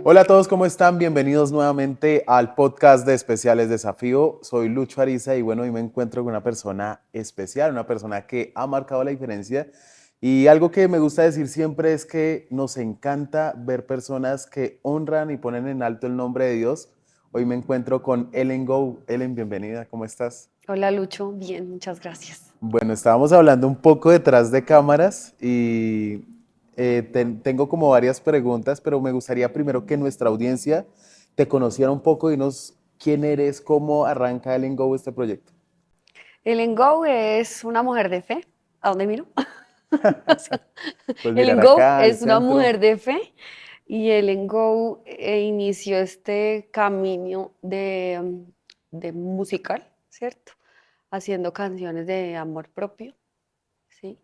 Hola a todos, ¿cómo están? Bienvenidos nuevamente al podcast de Especiales Desafío. Soy Lucho Ariza y bueno, hoy me encuentro con una persona especial, una persona que ha marcado la diferencia. Y algo que me gusta decir siempre es que nos encanta ver personas que honran y ponen en alto el nombre de Dios. Hoy me encuentro con Ellen Go. Ellen, bienvenida, ¿cómo estás? Hola Lucho, bien, muchas gracias. Bueno, estábamos hablando un poco detrás de cámaras y tengo como varias preguntas, pero me gustaría primero que nuestra audiencia te conociera un poco y nos quién eres, cómo arranca el Go este proyecto. Ellen Go es una mujer de fe. ¿A dónde miro? O sea, Pues mirar Ellen Go acá al es una centro. mujer de fe y Ellen Go inició este camino de musical, ¿cierto? Haciendo canciones de amor propio, ¿sí?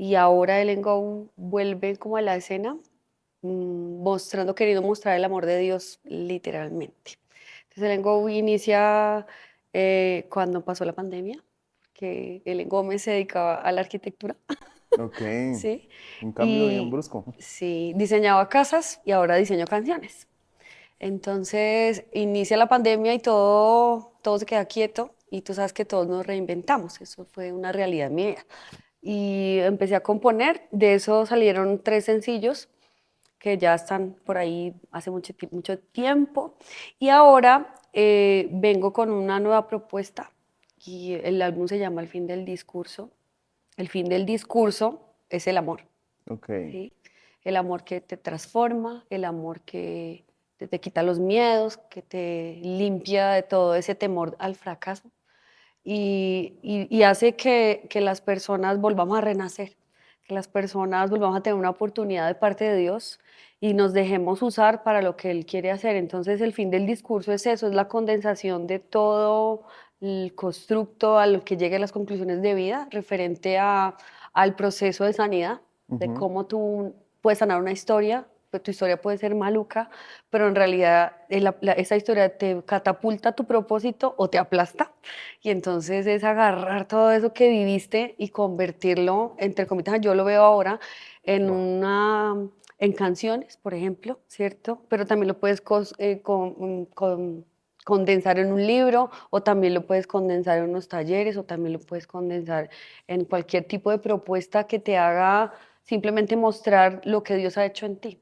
Y ahora Ellen Go vuelve como a la escena, queriendo mostrar el amor de Dios literalmente. Entonces Ellen Go inicia cuando pasó la pandemia, que Ellen Gómez se dedicaba a la arquitectura, Ok, ¿sí? un cambio bien Y brusco. sí, diseñaba casas y ahora diseño canciones. Entonces inicia la pandemia y todo se queda quieto y tú sabes que todos nos reinventamos, eso fue una realidad mía. Y empecé a componer, de eso salieron 3 sencillos que ya están por ahí hace mucho tiempo. Y ahora vengo con una nueva propuesta y el álbum se llama El fin del discurso. El fin del discurso es el amor, Ok, ¿sí? El amor que te transforma, el amor que te quita los miedos, que te limpia de todo ese temor al fracaso y hace que las personas volvamos a renacer, que las personas volvamos a tener una oportunidad de parte de Dios y nos dejemos usar para lo que Él quiere hacer. Entonces el fin del discurso es eso, es la condensación de todo el constructo a lo que llegue a las conclusiones de vida referente al proceso de sanidad, de ujú. cómo tú puedes sanar una historia, pues tu historia puede ser maluca, pero en realidad esa historia te catapulta a tu propósito o te aplasta. Y entonces es agarrar todo eso que viviste y convertirlo, entre comillas, yo lo veo ahora en Wow. en canciones, por ejemplo, ¿cierto? Pero también lo puedes condensar en un libro o también lo puedes condensar en unos talleres o también lo puedes condensar en cualquier tipo de propuesta que te haga simplemente mostrar lo que Dios ha hecho en ti.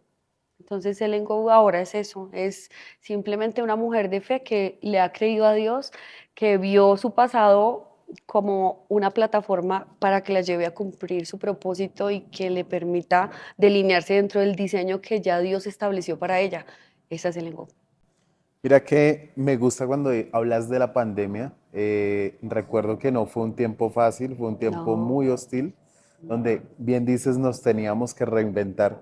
Entonces Ellen Go ahora es eso, es simplemente una mujer de fe que le ha creído a Dios, que vio su pasado como una plataforma para que la lleve a cumplir su propósito y que le permita delinearse dentro del diseño que ya Dios estableció para ella. Esa es Ellen Go. Mira que me gusta cuando hablas de la pandemia. Recuerdo que no fue un tiempo fácil, fue un tiempo No, muy hostil, donde bien dices nos teníamos que reinventar.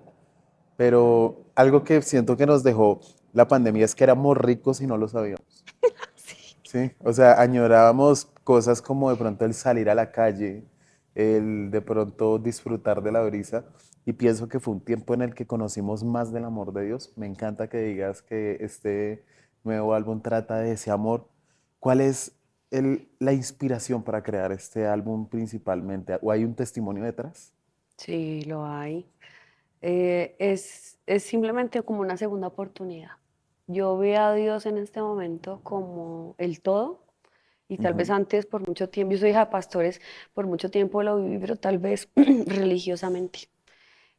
Pero algo que siento que nos dejó la pandemia es que éramos ricos y no lo sabíamos. sí. Sí, o sea, añorábamos cosas como de pronto el salir a la calle, el de pronto disfrutar de la brisa. Y pienso que fue un tiempo en el que conocimos más del amor de Dios. Me encanta que digas que este nuevo álbum trata de ese amor. ¿Cuál es la inspiración para crear este álbum principalmente? ¿O hay un testimonio detrás? Sí, lo hay. Es simplemente como una segunda oportunidad. Yo veo a Dios en este momento como el todo y tal vez Ujú. antes por mucho tiempo, yo soy hija de pastores, por mucho tiempo lo viví, pero tal vez religiosamente.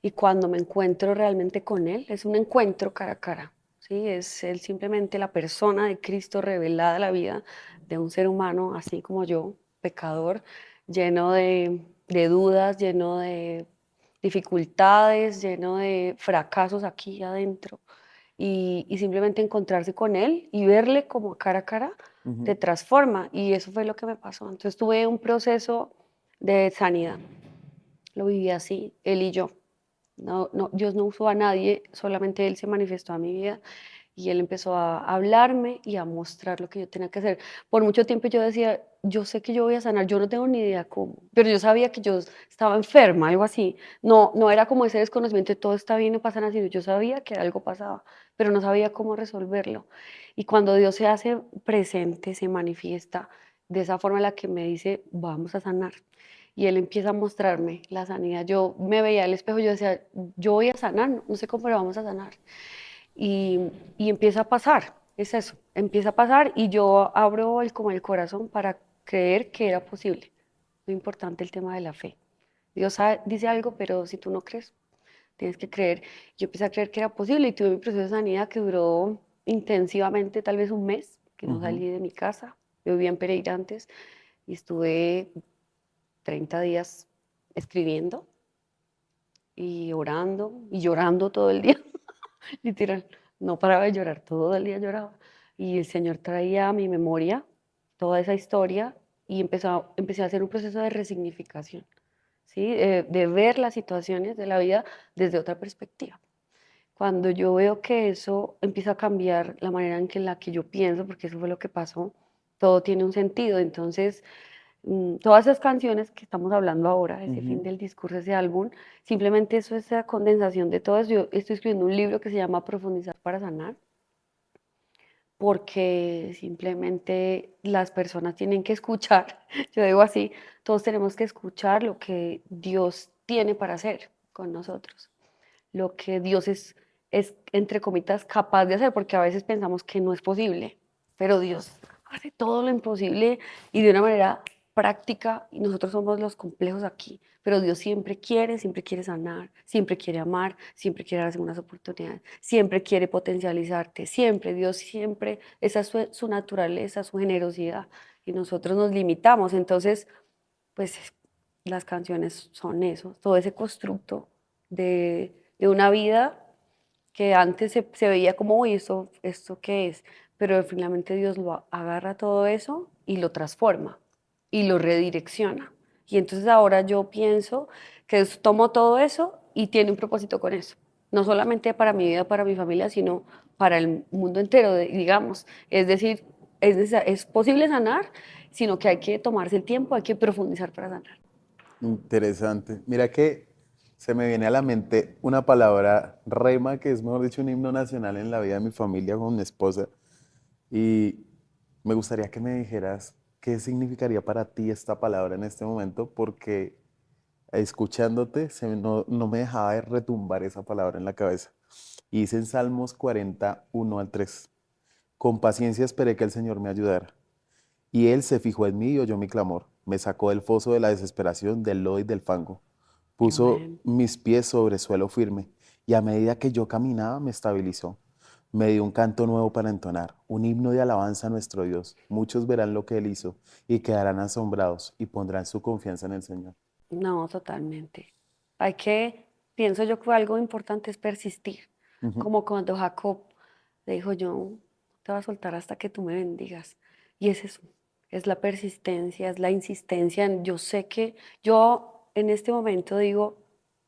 Y cuando me encuentro realmente con Él, es un encuentro cara a cara, ¿sí? Es Él simplemente la persona de Cristo revelada a la vida de un ser humano, así como yo, pecador, lleno de dudas, lleno de dificultades, lleno de fracasos aquí adentro. Y simplemente encontrarse con Él y verle como cara a cara te Ujú. transforma. Y eso fue lo que me pasó. Entonces tuve un proceso de sanidad. Lo viví así, Él y yo. No, no, Dios no usó a nadie, solamente Él se manifestó a mi vida y Él empezó a hablarme y a mostrar lo que yo tenía que hacer. Por mucho tiempo yo decía, yo sé que yo voy a sanar, yo no tengo ni idea cómo, pero yo sabía que yo estaba enferma, algo así. No, no era como ese desconocimiento de todo está bien, no pasa nada, sino yo sabía que algo pasaba, pero no sabía cómo resolverlo. Y cuando Dios se hace presente, se manifiesta de esa forma en la que me dice, vamos a sanar y él empieza a mostrarme la sanidad. Yo me veía al espejo y yo decía, yo voy a sanar, no sé cómo, pero vamos a sanar. y empieza a pasar, es eso, empieza a pasar y yo abro como el corazón para creer que era posible. Muy importante el tema de la fe. Dice algo, pero si tú no crees, tienes que creer. Yo empecé a creer que era posible y tuve mi proceso de sanidad que duró intensivamente, tal vez un mes, que no Ujú. salí de mi casa. Yo vivía en Pereira antes y estuve 30 días escribiendo y orando y llorando todo el día, literal. No paraba de llorar, todo el día lloraba. Y el Señor traía a mi memoria toda esa historia y empecé a hacer un proceso de resignificación, ¿sí? De ver las situaciones de la vida desde otra perspectiva. Cuando yo veo que eso empieza a cambiar la manera en la que yo pienso, porque eso fue lo que pasó, todo tiene un sentido. Entonces, todas esas canciones que estamos hablando ahora, ese fin Ujú. del discurso, ese álbum, simplemente eso es la condensación de todo eso. Yo estoy escribiendo un libro que se llama Profundizar para Sanar, porque simplemente las personas tienen que escuchar, yo digo así, todos tenemos que escuchar lo que Dios tiene para hacer con nosotros, lo que Dios es, entre comillas, capaz de hacer, porque a veces pensamos que no es posible, pero Dios hace todo lo imposible y de una manera práctica, y nosotros somos los complejos aquí, pero Dios siempre quiere sanar, siempre quiere amar, siempre quiere dar segundas oportunidades, siempre quiere potencializarte, siempre, Dios siempre, esa es su naturaleza, su generosidad, y nosotros nos limitamos, entonces, pues las canciones son eso, todo ese constructo de una vida que antes se veía como, uy, ¿esto qué es? Pero finalmente Dios lo agarra todo eso y lo transforma y lo redirecciona. Y entonces ahora yo pienso que tomo todo eso y tiene un propósito con eso. No solamente para mi vida, para mi familia, sino para el mundo entero, digamos. Es decir, es posible sanar, sino que hay que tomarse el tiempo, hay que profundizar para sanar. Interesante. Mira que se me viene a la mente una palabra rema, que es, mejor dicho, un himno nacional en la vida de mi familia con mi esposa. Y me gustaría que me dijeras qué significaría para ti esta palabra en este momento, porque escuchándote no me dejaba de retumbar esa palabra en la cabeza. Y dice en Salmos 41 al 3: con paciencia esperé que el Señor me ayudara. Y Él se fijó en mí y oyó mi clamor. Me sacó del foso de la desesperación, del lodo y del fango. Puso Amén. mis pies sobre suelo firme, y a medida que yo caminaba me estabilizó. Me dio un canto nuevo para entonar, un himno de alabanza a nuestro Dios. Muchos verán lo que Él hizo y quedarán asombrados y pondrán su confianza en el Señor. No, totalmente. Hay que, pienso yo que algo importante es persistir, Ujú. como cuando Jacob le dijo, yo no te voy a soltar hasta que tú me bendigas. Y es eso, es la persistencia, es la insistencia. Yo sé que yo en este momento digo,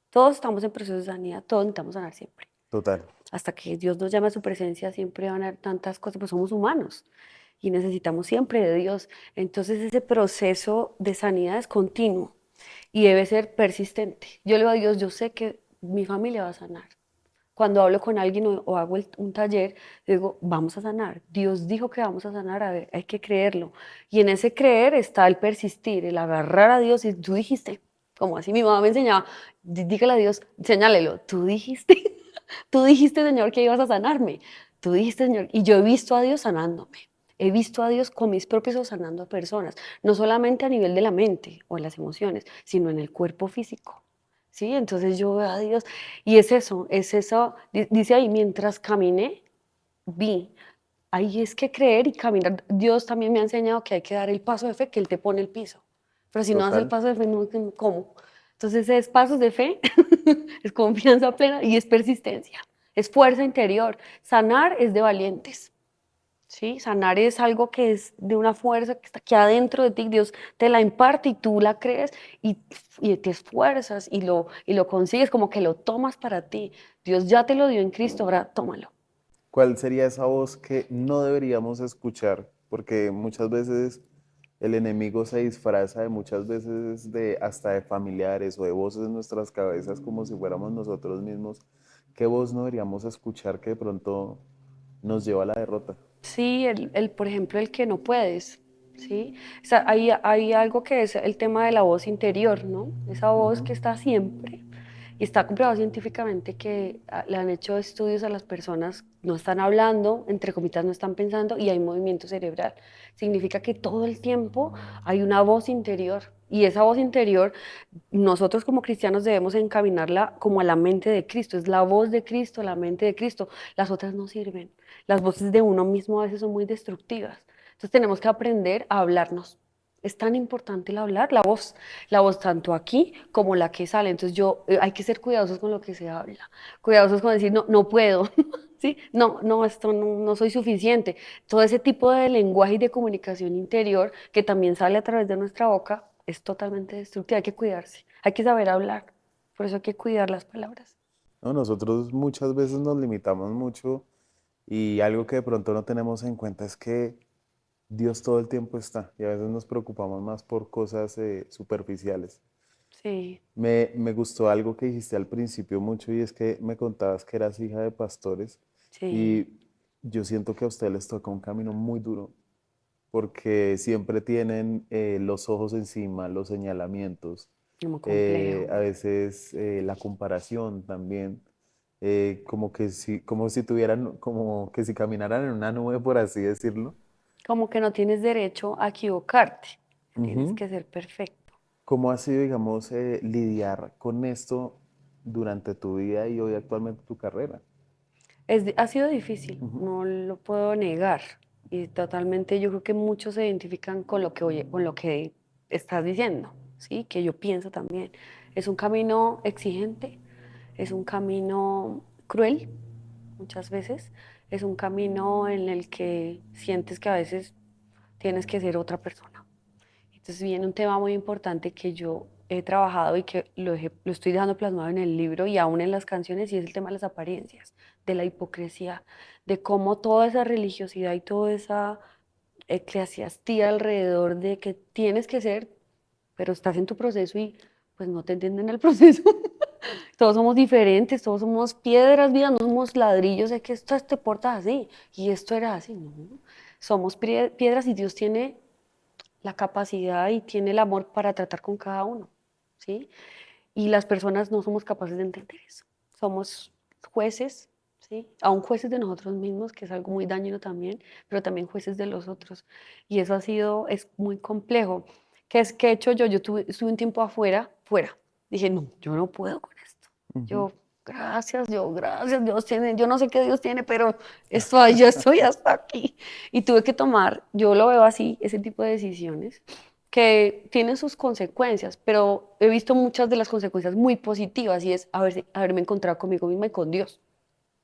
todos estamos en proceso de sanidad, todos necesitamos sanar siempre. Total. Hasta que Dios nos llame a su presencia, siempre van a haber tantas cosas, pues somos humanos y necesitamos siempre de Dios. Entonces ese proceso de sanidad es continuo y debe ser persistente. Yo le digo a Dios, yo sé que mi familia va a sanar. Cuando hablo con alguien o hago un taller, digo, vamos a sanar. Dios dijo que vamos a sanar, a ver, hay que creerlo. Y en ese creer está el persistir, el agarrar a Dios y tú dijiste, como así mi mamá me enseñaba, dígale a Dios, señálelo, tú dijiste, tú dijiste, Señor, que ibas a sanarme. Tú dijiste, Señor, y yo he visto a Dios sanándome. He visto a Dios con mis propios ojos sanando a personas, no solamente a nivel de la mente o de las emociones, sino en el cuerpo físico. ¿Sí? Entonces yo veo a Dios y es eso, dice ahí, mientras caminé, vi. Ahí es que creer y caminar. Dios también me ha enseñado que hay que dar el paso de fe, que Él te pone el piso. Pero si no das el Total. paso de fe, no, ¿cómo? Entonces es pasos de fe, es confianza plena y es persistencia, es fuerza interior. Sanar es de valientes. ¿Sí? Sanar es algo que es de una fuerza que está aquí adentro de ti, Dios te la imparte y tú la crees y te esfuerzas y lo consigues, como que lo tomas para ti. Dios ya te lo dio en Cristo, ahora tómalo. ¿Cuál sería esa voz que no deberíamos escuchar? Porque muchas veces el enemigo se disfraza de muchas veces de hasta de familiares o de voces en nuestras cabezas como si fuéramos nosotros mismos. ¿Qué voz no deberíamos escuchar que de pronto nos lleva a la derrota? Sí, por ejemplo, el que no puedes, ¿sí? O sea, hay algo que es el tema de la voz interior, ¿no? Esa voz Ujú. que está siempre. Y está comprobado científicamente que le han hecho estudios a las personas, no están hablando, entre comillas, no están pensando y hay movimiento cerebral. Significa que todo el tiempo hay una voz interior y esa voz interior nosotros como cristianos debemos encaminarla como a la mente de Cristo. Es la voz de Cristo, la mente de Cristo. Las otras no sirven. Las voces de uno mismo a veces son muy destructivas. Entonces tenemos que aprender a hablarnos. Es tan importante el hablar, la voz tanto aquí como la que sale. Entonces hay que ser cuidadosos con lo que se habla, cuidadosos con decir, no, no puedo, ¿sí? No, no, esto no, no soy suficiente. Todo ese tipo de lenguaje y de comunicación interior que también sale a través de nuestra boca es totalmente destructiva. Hay que cuidarse, hay que saber hablar. Por eso hay que cuidar las palabras. ¿No? Nosotros muchas veces nos limitamos mucho y algo que de pronto no tenemos en cuenta es que Dios todo el tiempo está y a veces nos preocupamos más por cosas superficiales. Sí, Me gustó algo que dijiste al principio mucho y es que me contabas que eras hija de pastores sí, y yo siento que a ustedes les toca un camino muy duro porque siempre tienen los ojos encima, los señalamientos, como complejo. a veces la comparación también, como si tuvieran, como que si caminaran en una nube, por así decirlo. Como que no tienes derecho a equivocarte, tienes Ujú. que ser perfecto. ¿Cómo ha sido, digamos, lidiar con esto durante tu vida y hoy actualmente tu carrera? Ha sido difícil, Ujú. no lo puedo negar. Y totalmente yo creo que muchos se identifican con lo que, oye, con lo que estás diciendo, ¿sí? Que yo pienso también. Es un camino exigente, es un camino cruel, muchas veces. Es un camino en el que sientes que a veces tienes que ser otra persona. Entonces viene un tema muy importante que yo he trabajado y que lo estoy dejando plasmado en el libro y aún en las canciones, y es el tema de las apariencias, de la hipocresía, de cómo toda esa religiosidad y toda esa eclesiastía alrededor de que tienes que ser, pero estás en tu proceso y pues no te entienden el proceso. Todos somos diferentes, todos somos piedras vivas, no somos ladrillos, es que esto te portas así y esto era así, no. Somos piedras y Dios tiene la capacidad y tiene el amor para tratar con cada uno, ¿sí? Y las personas no somos capaces de entender eso. Somos jueces, ¿sí? Aún jueces de nosotros mismos, que es algo muy dañino también, pero también jueces de los otros. Y eso es muy complejo. ¿Qué he hecho yo? Estuve un tiempo fuera. Dije, no, yo no puedo con esto. Ujú. Yo, gracias, Dios tiene, yo no sé qué Dios tiene, pero yo estoy hasta aquí. Y tuve que tomar, yo lo veo así, ese tipo de decisiones que tienen sus consecuencias, pero he visto muchas de las consecuencias muy positivas y es haberme encontrado conmigo misma y con Dios,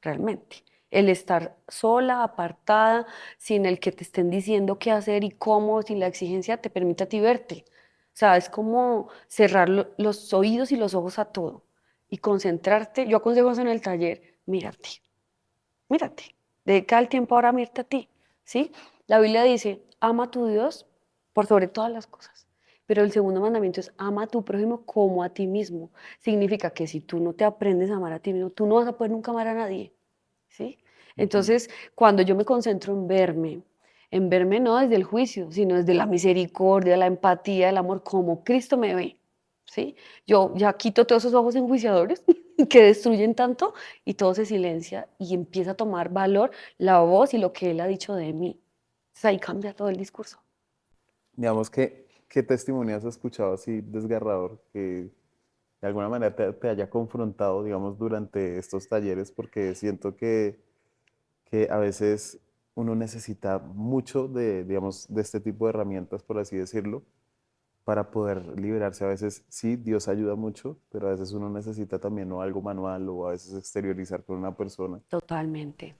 realmente. El estar sola, apartada, sin el que te estén diciendo qué hacer y cómo, sin la exigencia, te permite a ti verte. O sea, es como cerrar los oídos y los ojos a todo y concentrarte. Yo aconsejo eso en el taller, mírate, dedica el tiempo ahora a mirarte a ti, ¿sí? La Biblia dice, ama a tu Dios por sobre todas las cosas. Pero el segundo mandamiento es ama a tu prójimo como a ti mismo. Significa que si tú no te aprendes a amar a ti mismo, tú no vas a poder nunca amar a nadie, ¿sí? Ujú. Entonces, cuando yo me concentro en verme no desde el juicio, sino desde la misericordia, la empatía, el amor, como Cristo me ve, ¿sí? Yo ya quito todos esos ojos enjuiciadores que destruyen tanto y todo se silencia y empieza a tomar valor la voz y lo que Él ha dicho de mí. Entonces ahí cambia todo el discurso. Digamos ¿qué testimonio has escuchado así desgarrador que de alguna manera te haya confrontado, digamos, durante estos talleres? Porque siento que a veces uno necesita mucho de, digamos, de este tipo de herramientas, por así decirlo, para poder liberarse. A veces sí, Dios ayuda mucho, pero a veces uno necesita también o algo manual o a veces exteriorizar con una persona. Totalmente.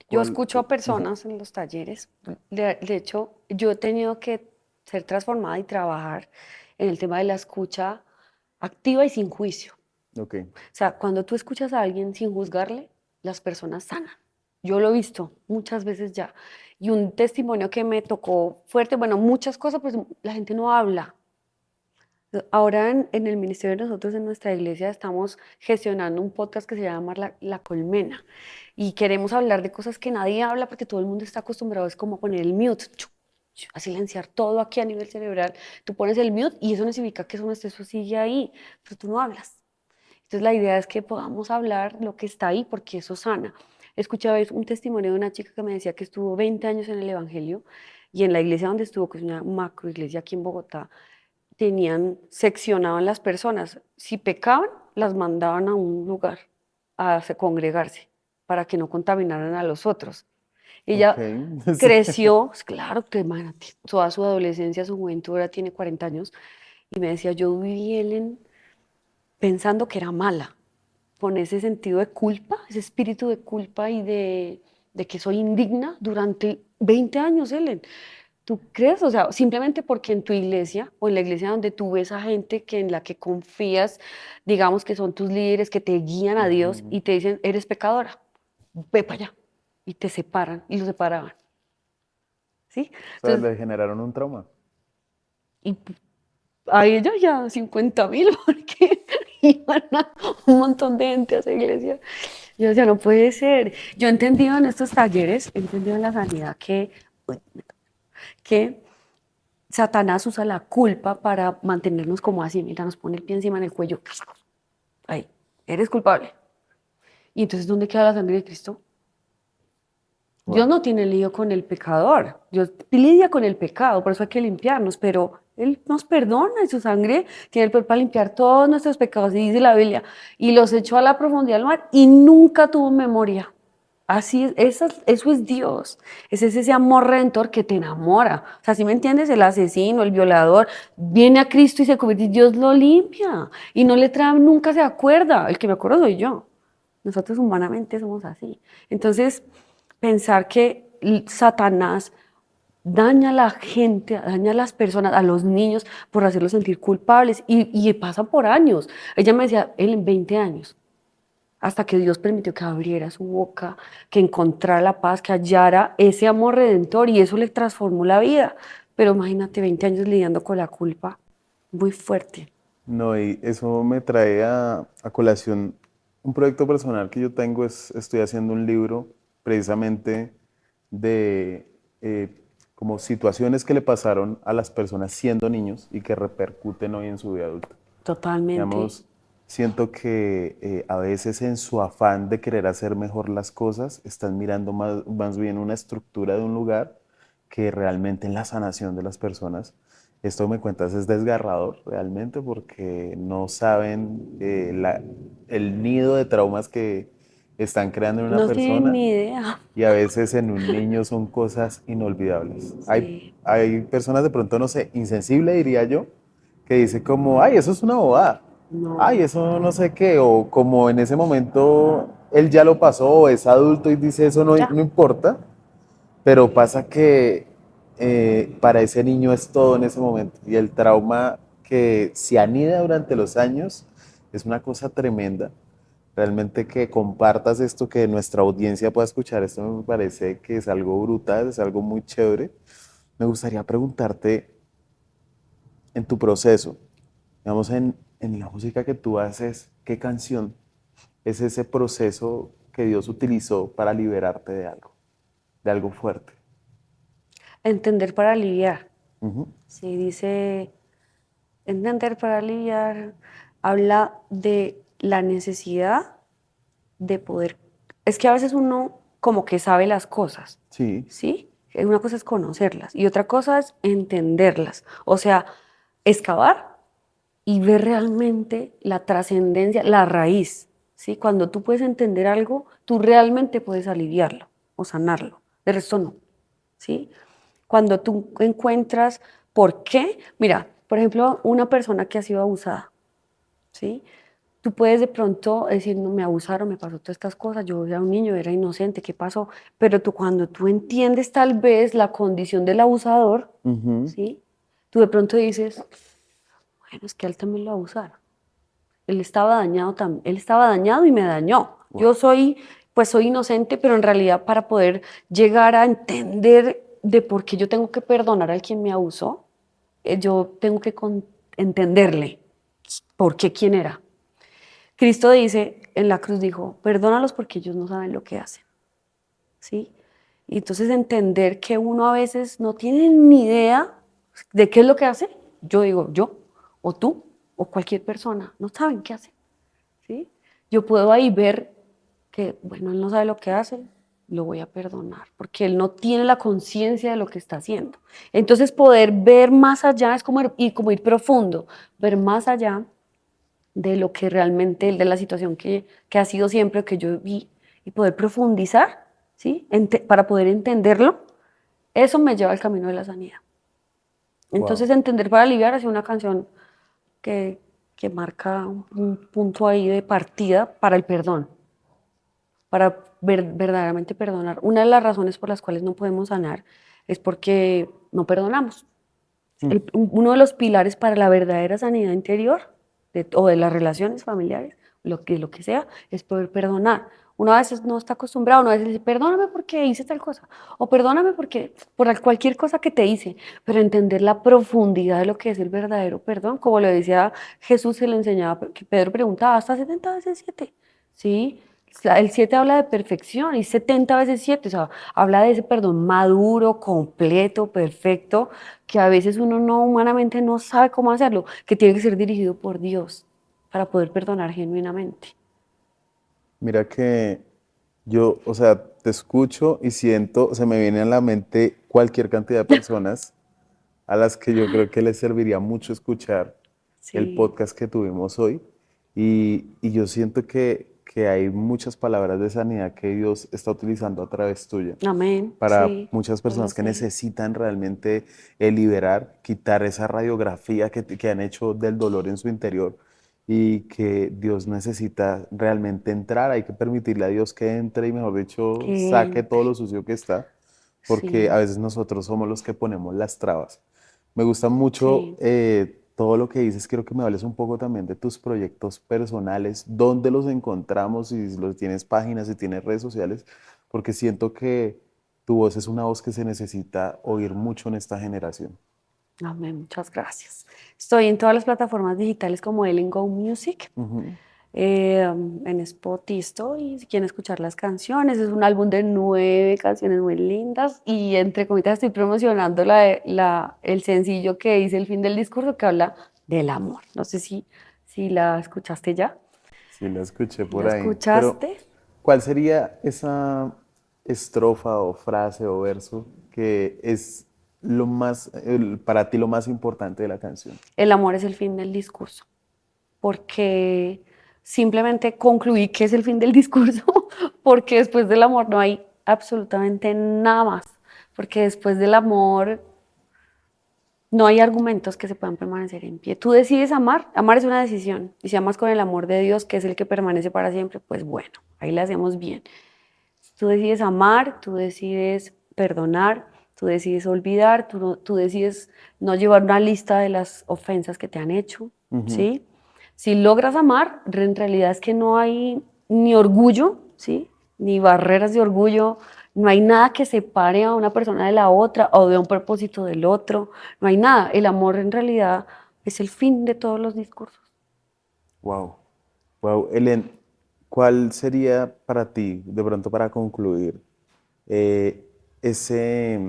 Yo ¿Cuál? escucho a Ujú. personas en los talleres. De hecho, yo he tenido que ser transformada y trabajar en el tema de la escucha activa y sin juicio. Ok. O sea, cuando tú escuchas a alguien sin juzgarle, las personas sanan. Yo lo he visto muchas veces ya. Y un testimonio que me tocó fuerte, bueno, muchas cosas, pues la gente no habla. Ahora en el ministerio de nosotros en nuestra iglesia estamos gestionando un podcast que se llama La Colmena y queremos hablar de cosas que nadie habla porque todo el mundo está acostumbrado es como a poner el mute, a silenciar todo aquí a nivel cerebral. Tú pones el mute y eso no significa que eso no esté, eso sigue ahí, pero tú no hablas. Entonces la idea es que podamos hablar lo que está ahí porque eso sana. Escuchaba un testimonio de una chica que me decía que estuvo 20 años en el Evangelio y en la iglesia donde estuvo, que es una macro iglesia aquí en Bogotá, seccionaban las personas. Si pecaban, las mandaban a un lugar a congregarse para que no contaminaran a los otros. Ok, Ella sí. creció, pues claro, que imagínate, toda su adolescencia, su juventud, ahora tiene 40 años, y me decía, yo viví pensando que era mala, con ese sentido de culpa, ese espíritu de culpa y de que soy indigna durante 20 años, Ellen. ¿Tú crees? O sea, simplemente porque en tu iglesia o en la iglesia donde tú ves a gente que en la que confías, digamos que son tus líderes que te guían a Dios Ujú. y te dicen, eres pecadora, ve para allá. Y te separan y lo separaban. ¿Sí? O sea, Entonces, le generaron un trauma. y a ella ya 50.000 porque iban un montón de gente a esa iglesia. Yo decía, no puede ser. Yo he entendido en estos talleres, he entendido en la sanidad que Satanás usa la culpa para mantenernos como así. Mira, nos pone el pie encima en el cuello. Ahí, eres culpable. Y entonces, ¿dónde queda la sangre de Cristo? Dios Wow. no tiene lío con el pecador, Dios lidia con el pecado, por eso hay que limpiarnos, pero Él nos perdona y su sangre tiene el poder para limpiar todos nuestros pecados, y dice la Biblia, y los echó a la profundidad del mar y nunca tuvo memoria. Así es, eso es Dios, ese es ese amor redentor que te enamora. O sea, si me entiendes, el asesino, el violador, viene a Cristo y se convierte y Dios lo limpia y no le trae, nunca se acuerda. El que me acuerdo soy yo. Nosotros humanamente somos así. Entonces, pensar que Satanás daña a la gente, daña a las personas, a los niños, por hacerlos sentir culpables y pasa por años. Ella me decía, él en 20 años, hasta que Dios permitió que abriera su boca, que encontrara la paz, que hallara ese amor redentor y eso le transformó la vida. Pero imagínate 20 años lidiando con la culpa, muy fuerte. No, y eso me trae a colación un proyecto personal que yo tengo, estoy haciendo un libro precisamente de como situaciones que le pasaron a las personas siendo niños y que repercuten hoy en su vida adulta. Totalmente. Digamos, siento que a veces en su afán de querer hacer mejor las cosas, están mirando más bien una estructura de un lugar que realmente en la sanación de las personas. Esto me cuentas es desgarrador realmente porque no saben el nido de traumas que están creando en una No tienen persona ni idea. y a veces en un niño son cosas inolvidables. Sí, Hay personas de pronto, no sé, insensible diría yo, que dice como, ay, eso es una bobada, ay, no. eso no sé qué, o como en ese momento él ya lo pasó, o es adulto y dice eso no, Ya. no importa, pero pasa que para ese niño es todo en ese momento y el trauma que se anida durante los años es una cosa tremenda. Realmente que compartas esto, que nuestra audiencia pueda escuchar esto, me parece que es algo brutal, es algo muy chévere. Me gustaría preguntarte en tu proceso, digamos, en la música que tú haces, ¿qué canción es ese proceso que Dios utilizó para liberarte de algo fuerte? Entender para aliviar. Ujú. Sí, dice, entender para aliviar, habla de la necesidad de poder. Es que a veces uno como que sabe las cosas, Sí, ¿sí? Una cosa es conocerlas y otra cosa es entenderlas. O sea, excavar y ver realmente la trascendencia, la raíz, ¿sí? Cuando tú puedes entender algo, tú realmente puedes aliviarlo o sanarlo. De resto no, ¿sí? Cuando tú encuentras por qué, mira, por ejemplo, una persona que ha sido abusada, ¿sí? Tú puedes de pronto decir, no, me abusaron, me pasó todas estas cosas, yo era un niño, era inocente, ¿qué pasó? Pero tú cuando tú entiendes tal vez la condición del abusador, ujú, ¿sí? Tú de pronto dices, bueno, es que a él también lo abusaron. Él estaba dañado también, él estaba dañado y me dañó. wow, Yo soy, pues soy inocente, pero en realidad para poder llegar a entender de por qué yo tengo que perdonar al quien me abusó, yo tengo que entenderle por qué, quién era. Cristo dice, en la cruz dijo, perdónalos porque ellos no saben lo que hacen, ¿sí? Y entonces entender que uno a veces no tiene ni idea de qué es lo que hace, yo digo, yo, o tú, o cualquier persona, no saben qué hace. ¿sí? Yo puedo ahí ver que, bueno, él no sabe lo que hace, lo voy a perdonar, porque él no tiene la conciencia de lo que está haciendo. Entonces poder ver más allá es como ir profundo, ver más allá de lo que realmente, de la situación que ha sido siempre, que yo vi, y poder profundizar, ¿sí? Para poder entenderlo, eso me lleva al camino de la sanidad. Wow. Entonces entender para aliviar ha sido una canción que, que marca un punto ahí de partida para el perdón, para verdaderamente perdonar. Una de las razones por las cuales no podemos sanar es porque no perdonamos. Mm. Uno de los pilares para la verdadera sanidad interior o de las relaciones familiares, lo que sea, es poder perdonar. Uno a veces no está acostumbrado, uno a veces dice, perdóname porque hice tal cosa, o perdóname porque por cualquier cosa que te hice, pero entender la profundidad de lo que es el verdadero perdón, como le decía Jesús, se le enseñaba, que Pedro preguntaba, ¿hasta 70 veces 7? ¿Sí? El 7 habla de perfección y 70 veces 7, o sea, habla de ese perdón maduro, completo, perfecto, que a veces uno no humanamente no sabe cómo hacerlo, que tiene que ser dirigido por Dios para poder perdonar genuinamente. Mira que yo, o sea, te escucho y siento, se me viene a la mente cualquier cantidad de personas a las que yo creo que les serviría mucho escuchar el Sí, podcast que tuvimos hoy. Y yo siento que hay muchas palabras de sanidad que Dios está utilizando a través tuya amén, para sí, muchas yo lo personas que sé. necesitan realmente liberar, quitar esa radiografía que han hecho del dolor en su interior y que Dios necesita realmente entrar. Hay que permitirle a Dios que entre y, mejor dicho, Que saque todo entre, lo sucio que está, porque a sí, veces nosotros somos los que ponemos las trabas. Me gusta mucho sí. todo lo que dices. Quiero que me hables un poco también de tus proyectos personales, dónde los encontramos, si los tienes páginas, si tienes redes sociales, porque siento que tu voz es una voz que se necesita oír mucho en esta generación. Amén, muchas gracias. Estoy en todas las plataformas digitales como Ellen Go Music, Ujú. en Spotify estoy, si quieren escuchar las canciones, es un álbum de 9 canciones muy lindas y entre comillas estoy promocionando el sencillo que dice el fin del discurso que habla del amor. No sé si la escuchaste ya. Sí, la escuché ¿La por ahí. Pero, escuchaste? ¿cuál sería esa estrofa o frase o verso que es lo más, para ti lo más importante de la canción? El amor es el fin del discurso, porque simplemente concluí que es el fin del discurso, porque después del amor no hay absolutamente nada más, porque después del amor no hay argumentos que se puedan permanecer en pie. Tú decides amar, amar es una decisión, y si amas con el amor de Dios, que es el que permanece para siempre, pues bueno, ahí le hacemos bien. Tú decides amar, tú decides perdonar, tú decides olvidar, tú decides no llevar una lista de las ofensas que te han hecho, Ujú. ¿sí? Si logras amar, en realidad es que no hay ni orgullo, ¿sí? Ni barreras de orgullo, no hay nada que separe a una persona de la otra o de un propósito del otro, no hay nada. El amor en realidad es el fin de todos los discursos. Wow. Wow. Elen, ¿cuál sería para ti, de pronto para concluir, eh, ese,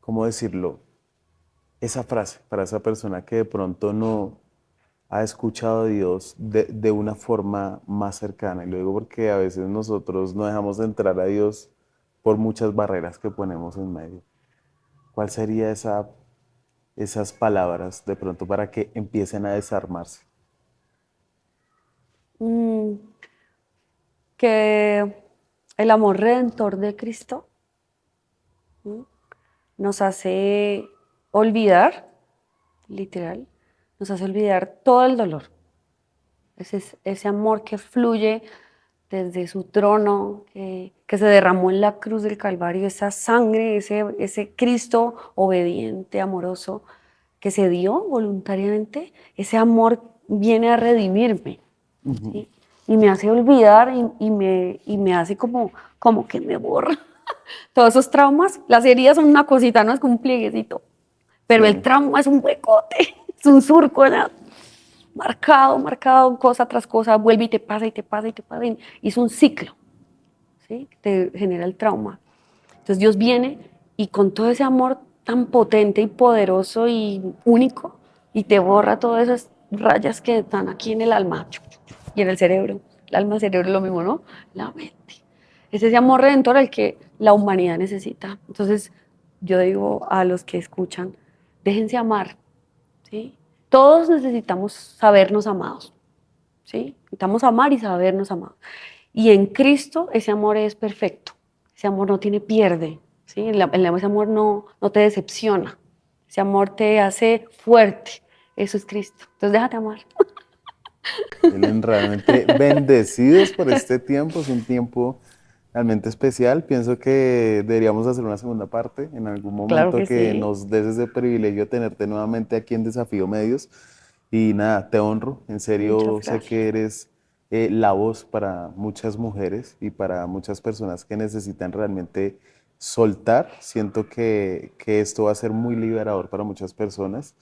¿cómo decirlo? Esa frase para esa persona que de pronto no ha escuchado a Dios de una forma más cercana. Y lo digo porque a veces nosotros no dejamos de entrar a Dios por muchas barreras que ponemos en medio. ¿Cuál sería esas palabras de pronto para que empiecen a desarmarse? Mm, que el amor redentor de Cristo, ¿sí? Nos hace olvidar, literal, nos hace olvidar todo el dolor. Ese amor que fluye desde su trono, que se derramó en la cruz del Calvario, esa sangre, ese Cristo obediente, amoroso, que se dio voluntariamente, ese amor viene a redimirme, Ujú. ¿sí? Y me hace olvidar y me hace como que me borra. Todos esos traumas, las heridas son una cosita, no es como un plieguecito, pero el Sí. trauma es un huecote, es un surco, ¿no? Marcado, marcado, cosa tras cosa, vuelve y te pasa y te pasa y te pasa, y es un ciclo, ¿sí? Te genera el trauma. Entonces Dios viene y con todo ese amor tan potente y poderoso y único, y te borra todas esas rayas que están aquí en el alma. Y en el cerebro, el alma, el cerebro, lo mismo, ¿no? La mente. Es ese amor redentor al que la humanidad necesita. Entonces, yo digo a los que escuchan, déjense amar, ¿sí? Todos necesitamos sabernos amados, ¿sí? Necesitamos amar y sabernos amados. Y en Cristo ese amor es perfecto. Ese amor no tiene pierde, ¿sí? Ese amor no te decepciona. Ese amor te hace fuerte. Eso es Cristo. Entonces déjate amar. Ellen, realmente bendecidos por este tiempo, es un tiempo realmente especial. Pienso que deberíamos hacer una segunda parte en algún Claro momento que que sí. nos des ese privilegio de tenerte nuevamente aquí en Desafío Medios. Y nada, te honro, en Muchas serio sé que gracias. eres la voz para muchas mujeres y para muchas personas que necesitan realmente soltar. Siento que esto va a ser muy liberador para muchas personas.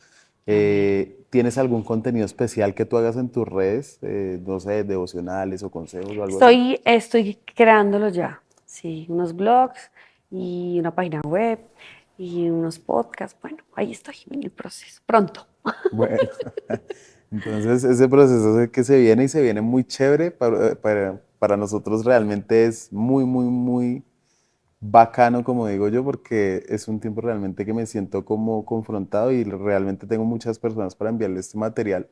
Amén. ¿Tienes algún contenido especial que tú hagas en tus redes? No sé, devocionales o consejos o algo así. Estoy creándolo ya. Sí, unos blogs y una página web y unos podcasts. Bueno, ahí estoy en el proceso. Pronto. Bueno, entonces ese proceso es el que se viene y se viene muy chévere para nosotros realmente es muy, muy, muy bacano, como digo yo, porque es un tiempo realmente que me siento como confrontado y realmente tengo muchas personas para enviarle este material.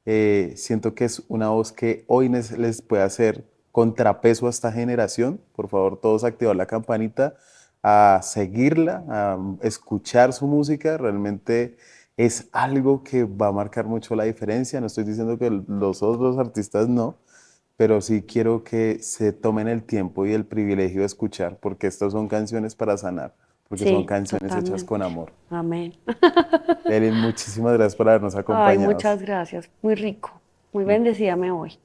Siento que es una voz que hoy les puede hacer contrapeso a esta generación. Por favor, todos activar la campanita, a seguirla, a escuchar su música. Realmente es algo que va a marcar mucho la diferencia. No estoy diciendo que los otros artistas no, pero sí quiero que se tomen el tiempo y el privilegio de escuchar, porque estas son canciones para sanar, porque son Sí, canciones hechas con totalmente. amor. Amén. Elin, muchísimas gracias por habernos Ay, acompañado. muchas gracias. Muy rico. Muy bendecida me voy.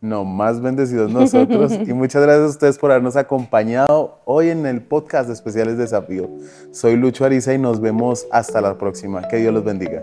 No, más bendecidos nosotros y muchas gracias a ustedes por habernos acompañado hoy en el podcast de Especiales Desafío. Soy Lucho Ariza y nos vemos hasta la próxima. Que Dios los bendiga.